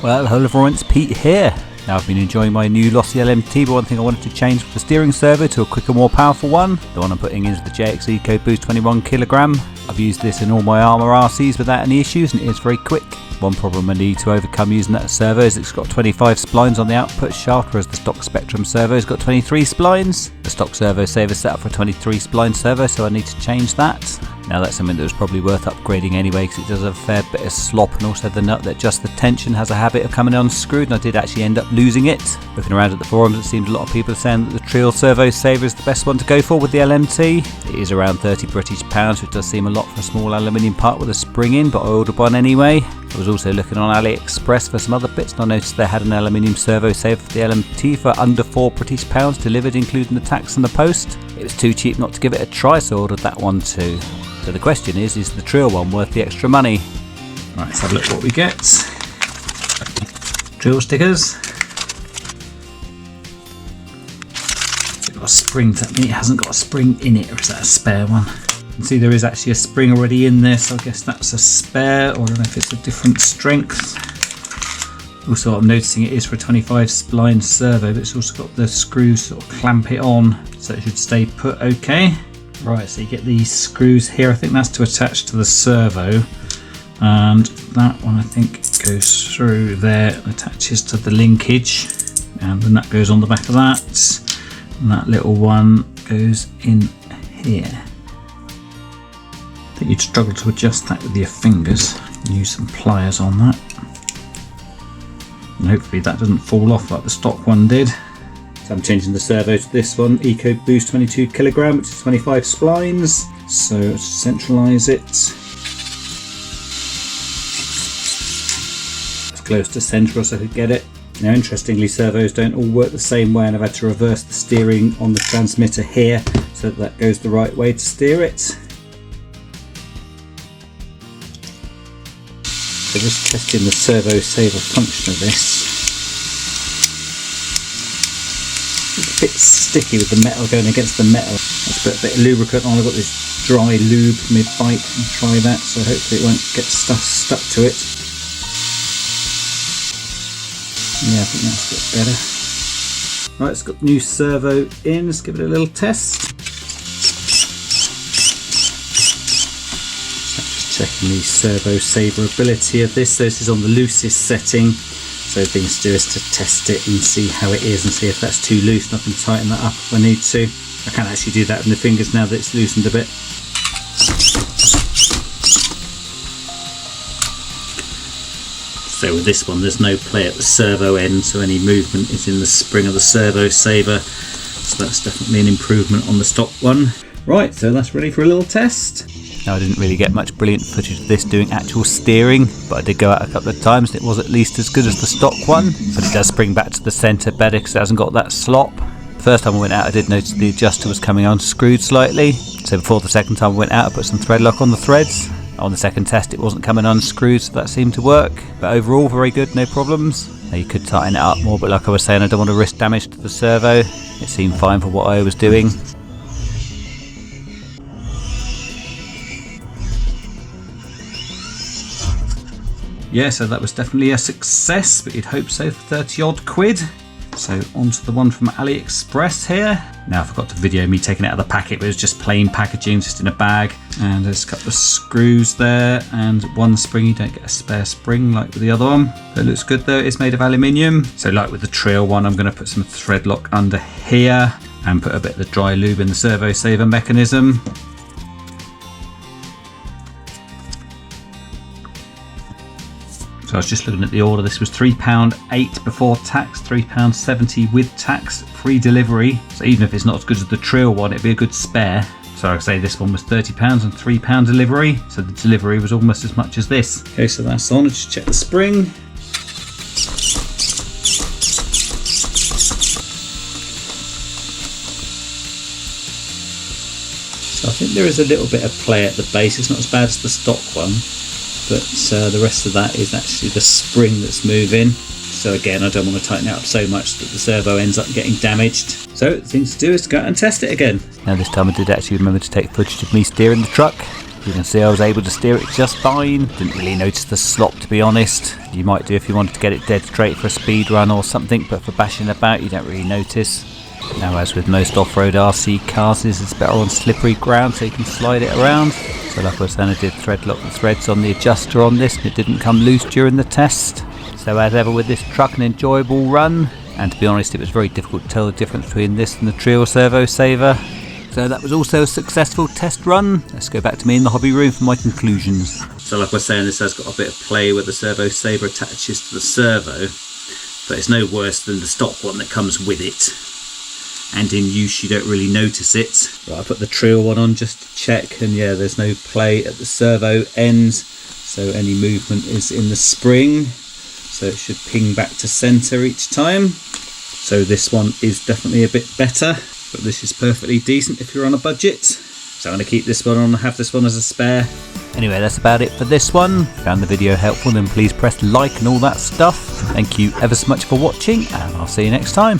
Well, hello everyone, it's Pete here. Now I've been enjoying my new Losi LMT, but one thing I wanted to change was the steering servo to a quicker, more powerful one. The one I'm putting in is the JX EcoBoost 21 kg. I've used this in all my Armour RCs without any issues and it is very quick. One problem I need to overcome using that servo is it's got 25 splines on the output shaft, whereas the stock Spectrum servo has got 23 splines. The stock Servo Savers set up for a 23 spline servo, so I need to change that. Now that's something that was probably worth upgrading anyway, because it does have a fair bit of slop, and also the nut that adjusts the tension has a habit of coming unscrewed, and I did actually end up losing it. Looking around at the forums, it seems a lot of people are saying that the Treal Servo Saver is the best one to go for with the LMT. It is around £30 British, which does seem a lot for a small aluminium part with a spring in, but I ordered one anyway. I was also looking on AliExpress for some other bits, and I noticed they had an aluminium servo saver for the LMT for under £4 British delivered, including the tax and the post. It was too cheap not to give it a try, so I ordered that one too. So the question is the Treal one worth the extra money? Right, let's have a look what we get. Treal stickers. It's got a spring, does that mean it hasn't got a spring in it, or is that a spare one? You can see there is actually a spring already in there, so I guess that's a spare, or I don't know if it's a different strength. Also, I'm noticing it is for a 25 spline servo, but it's also got the screws sort of clamp it on, so it should stay put okay. Right, so you get these screws here, I think that's to attach to the servo, and that one I think goes through there and attaches to the linkage, and then that goes on the back of that, and that little one goes in here. I think you'd struggle to adjust that with your fingers. Use some pliers on that, and hopefully that doesn't fall off like the stock one did. So I'm changing the servo to this one, EcoBoost 22 kg, which is 25 splines. So centralise it as close to central as I could get it. Now interestingly, servos don't all work the same way, and I've had to reverse the steering on the transmitter here so that goes the right way to steer it. So just testing the Servo Saver function of this. It's a bit sticky with the metal going against the metal. Let's put a bit of lubricant on. I've got this dry lube mid-bite. I'll try that, so hopefully it won't get stuff stuck to it. Yeah, I think that's a bit better. Right, it's got the new servo in. Let's give it a little test. Checking the Servo Saver ability of this. So this is on the loosest setting, so things to do is to test it and see how it is and see if that's too loose, and I can tighten that up if I need to. I can actually do that with the fingers now that it's loosened a bit. So with this one there's no play at the servo end, so any movement is in the spring of the Servo Saver, so that's definitely an improvement on the stock one. Right, so that's ready for a little test. Now I didn't really get much brilliant footage of this doing actual steering, but I did go out a couple of times and it was at least as good as the stock one, but it does spring back to the centre better because it hasn't got that slop. The first time I went out I did notice the adjuster was coming unscrewed slightly, so before the second time I went out I put some thread lock on the threads. On the second test it wasn't coming unscrewed, so that seemed to work, but overall very good, no problems. Now you could tighten it up more, but like I was saying, I don't want to risk damage to the servo. It seemed fine for what I was doing. Yeah, so that was definitely a success, but you'd hope so for 30 odd quid. So onto the one from AliExpress here. Now I forgot to video me taking it out of the packet, but it was just plain packaging, just in a bag. And there's a couple of screws there and one spring. You don't get a spare spring like with the other one. But it looks good though, it's made of aluminium. So like with the Treal one, I'm going to put some thread lock under here and put a bit of the dry lube in the Servo Saver mechanism. So I was just looking at the order. This was £3.8 before tax, £3.70 with tax, free delivery. So even if it's not as good as the Treal one, it'd be a good spare. So I say this one was £30 and £3 delivery. So the delivery was almost as much as this. Okay, so that's on. Let's just check the spring. So I think there is a little bit of play at the base. It's not as bad as the stock one, but the rest of that is actually the spring that's moving. So again, I don't want to tighten it up so much that the servo ends up getting damaged. So the thing to do is to go out and test it again. Now this time I did actually remember to take footage of me steering the truck. You can see I was able to steer it just fine. Didn't really notice the slop, to be honest. You might do if you wanted to get it dead straight for a speed run or something, but for bashing about you don't really notice. Now, as with most off-road RC cars, this is better on slippery ground so you can slide it around. So like I was saying, I did thread lock the threads on the adjuster on this and it didn't come loose during the test. So as ever with this truck, an enjoyable run, and to be honest it was very difficult to tell the difference between this and the Treal Servo Saver. So that was also a successful test run. Let's go back to me in the hobby room for my conclusions. So like I was saying, this has got a bit of play where the Servo Saver attaches to the servo, but it's no worse than the stock one that comes with it. And in use you don't really notice it. Right, I put the Treal one on just to check, and yeah, there's no play at the servo ends, so any movement is in the spring, so it should ping back to centre each time. So this one is definitely a bit better, but this is perfectly decent if you're on a budget. So I'm going to keep this one on, have this one as a spare. Anyway, that's about it for this one. If you found the video helpful, then please press like and all that stuff. Thank you ever so much for watching, and I'll see you next time.